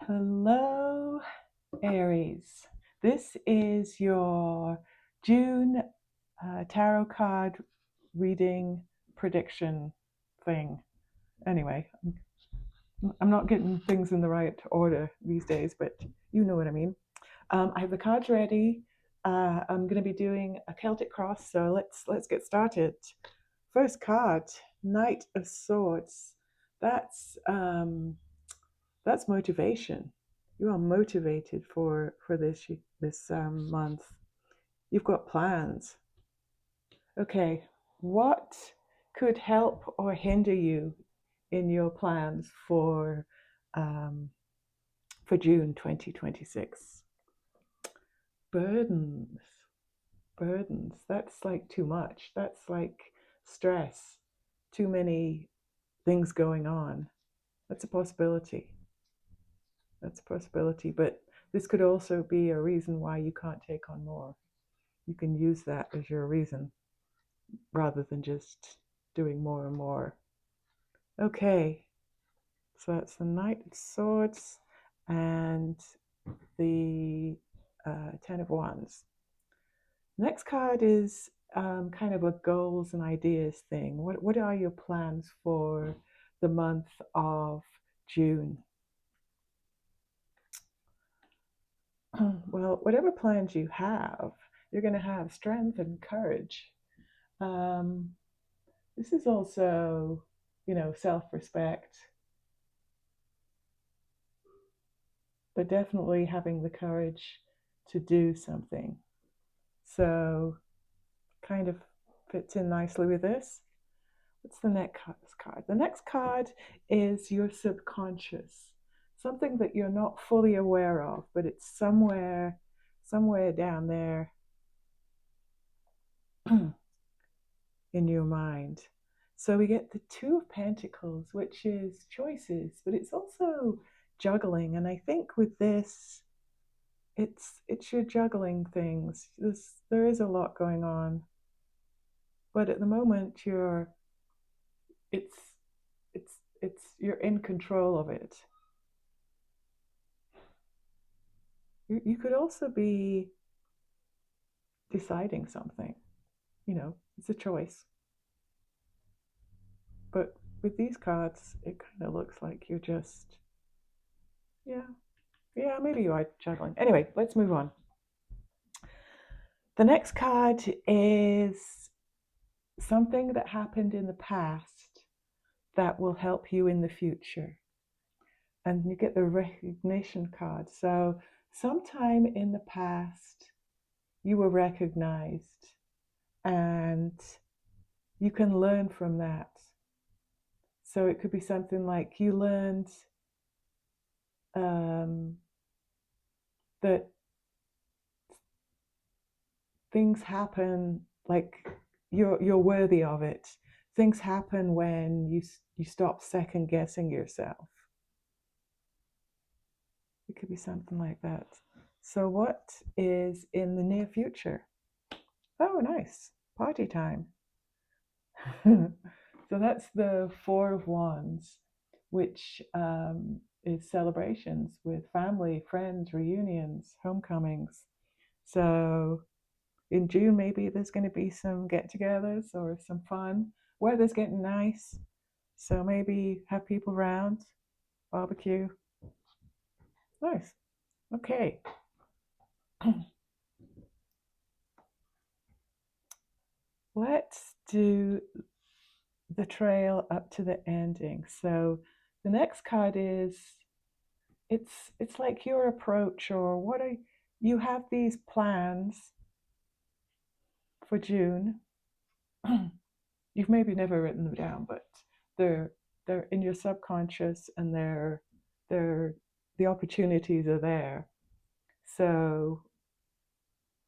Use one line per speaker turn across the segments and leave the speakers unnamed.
Hello, Aries. This is your June tarot card reading prediction thing. Anyway, I'm not getting things in the right order these days, but you know what I mean. I have the cards ready. I'm going to be doing a Celtic cross, so let's get started. First card, Knight of Swords. That's um, that's motivation. You are motivated for this month. You've got plans. Okay, what could help or hinder you in your plans um, for June 2026? Burdens, burdens. That's like too much. That's like stress. Too many things going on. That's a possibility. That's a possibility. But this could also be a reason why you can't take on more. You can use that as your reason rather than just doing more and more. Okay, so that's the Knight of Swords and the Ten of Wands. Next card is kind of a goals and ideas thing. What are your plans for the month of June? Well, whatever plans you have, you're going to have strength and courage. Um, this is also, self-respect, but definitely having the courage to do something. So, kind of fits in nicely with this. What's the next card? The next card is your subconscious, something that you're not fully aware of, but it's somewhere down there in your mind. So we get the Two of Pentacles, which is choices, but it's also juggling. And I think with this, it's your juggling things. There is a lot going on, but at the moment it's you're in control of it. You could also be deciding something. It's a choice. But with these cards, it kind of looks like you're just, yeah, maybe you are juggling. Anyway, let's move on. The next card is something that happened in the past that will help you in the future. And you get the recognition card. So, sometime in the past, you were recognized, and you can learn from that. So, it could be something like you learned um, that things happen, like you're worthy of it. Things happen when you stop second guessing yourself. It could be something like that. So what is in the near future? Oh, nice. Party time. So that's the Four of Wands, which is celebrations with family, friends, reunions, homecomings. So in June, maybe there's going to be some get togethers or some fun. Weather's getting nice, so maybe have people around, barbecue. Nice. Okay. Let's do the trail up to the ending. So the next card is it's like your approach, or what are you have these plans for June. You've maybe never written them down, but they're they're in your subconscious, and they're the opportunities are there. So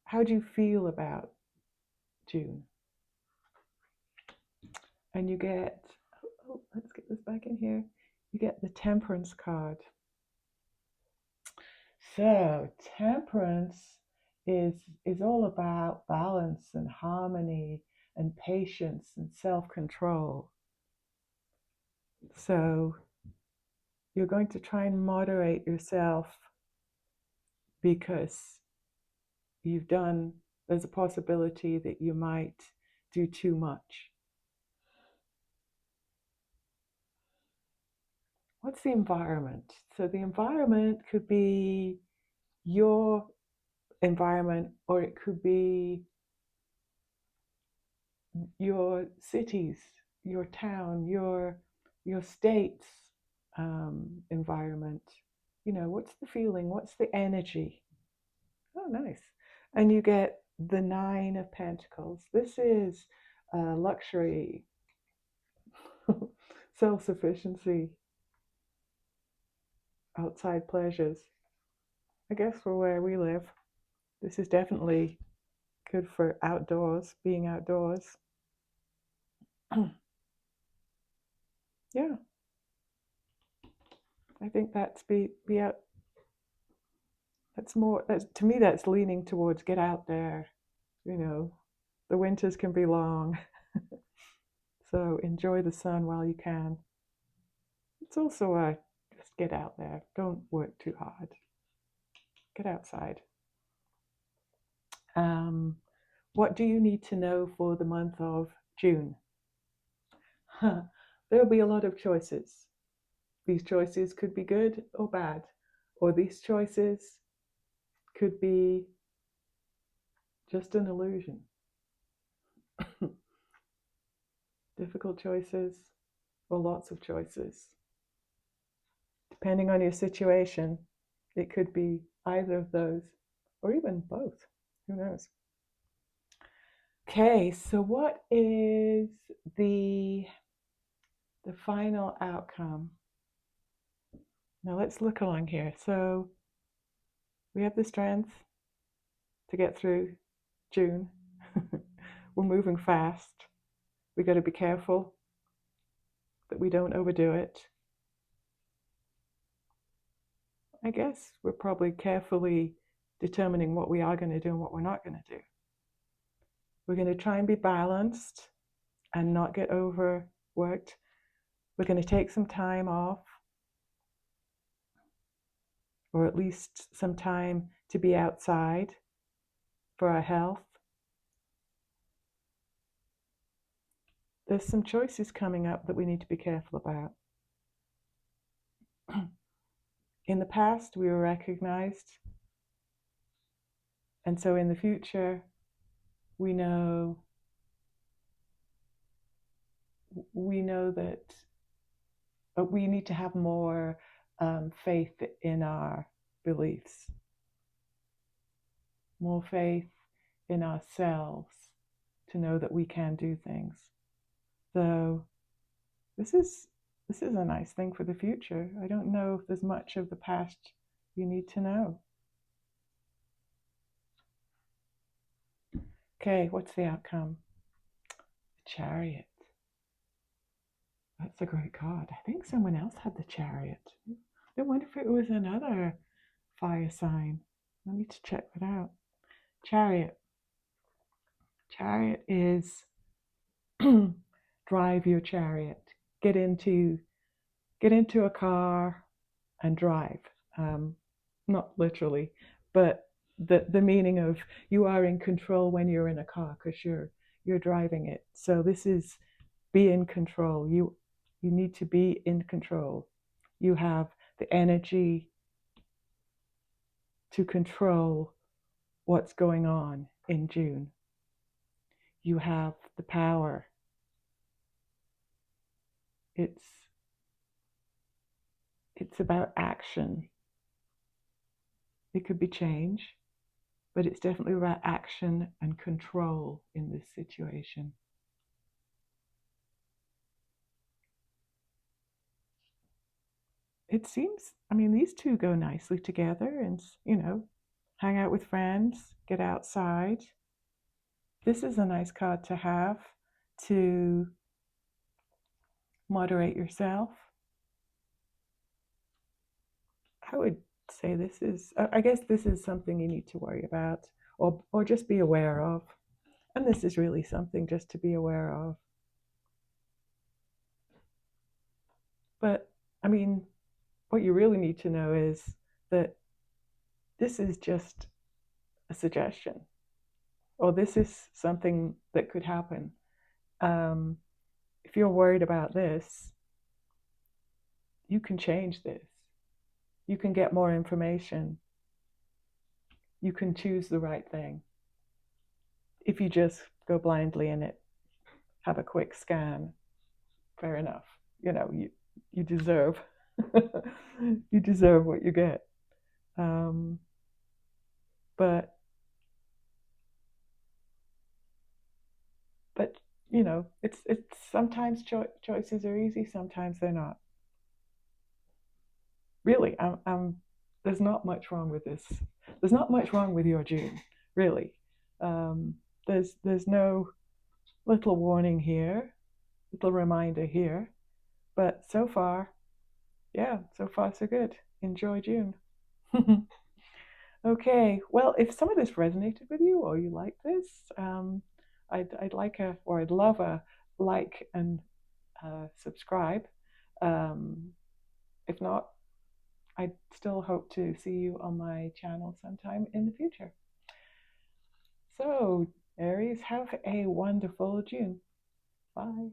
how do you feel about June? And you get, let's get this back in here. You get the Temperance card. So temperance is all about balance and harmony and patience and self-control. So you're going to try and moderate yourself because there's a possibility that you might do too much. What's the environment? So the environment could be your environment, or it could be your cities, your town, your state's environment. What's the feeling? What's the energy? Oh, nice. And you get the Nine of Pentacles. This is luxury, self-sufficiency, outside pleasures. I guess for where we live, this is definitely good for outdoors, being outdoors. Yeah, I think that's be out. That's to me, that's leaning towards get out there. The winters can be long, so enjoy the sun while you can. It's also just get out there. Don't work too hard. Get outside. What do you need to know for the month of June? There will be a lot of choices. These choices could be good or bad, or these choices could be just an illusion. Difficult choices or lots of choices. Depending on your situation, it could be either of those or even both. Who knows? Okay, so what is the final outcome? Now let's look along here. So we have the strength to get through June. We're moving fast. We got to be careful that we don't overdo it. I guess we're probably carefully determining what we are going to do and what we're not going to do. We're going to try and be balanced and not get overworked. We're going to take some time off, or at least some time to be outside for our health. There's some choices coming up that we need to be careful about. In the past, we were recognized, and so in the future, we know that we need to have more faith in our beliefs, more faith in ourselves to know that we can do things. So this is a nice thing for the future. I don't know if there's much of the past you need to know. Okay, what's the outcome? The Chariot. That's a great card. I think someone else had the Chariot. I wonder if it was another fire sign. I need to check that out. Chariot. Chariot is drive your chariot. Get into a car and drive. Not literally, but the meaning of you are in control when you're in a car because you're driving it. So this is be in control. You need to be in control. You have the energy to control what's going on in June. You have the power. It's about action. It could be change, but it's definitely about action and control in this situation. It seems, these two go nicely together and, hang out with friends, get outside. This is a nice card to have to moderate yourself. I would say I guess this is something you need to worry about or just be aware of. And this is really something just to be aware of. But, what you really need to know is that this is just a suggestion, or this is something that could happen. If you're worried about this, you can change this. You can get more information. You can choose the right thing. If you just go blindly in it, have a quick scan, fair enough. You deserve you deserve what you get. Um, but but it's sometimes choices are easy, sometimes they're not. Really, there's not much wrong with this. There's not much wrong with your June, really. Um, there's no little warning here, little reminder here. But so far, yeah, so far so good. Enjoy June. Okay, well, if some of this resonated with you or you like this, I'd love a like and subscribe. Um, if not, I still hope to see you on my channel sometime in the future. So, Aries, have a wonderful June. Bye.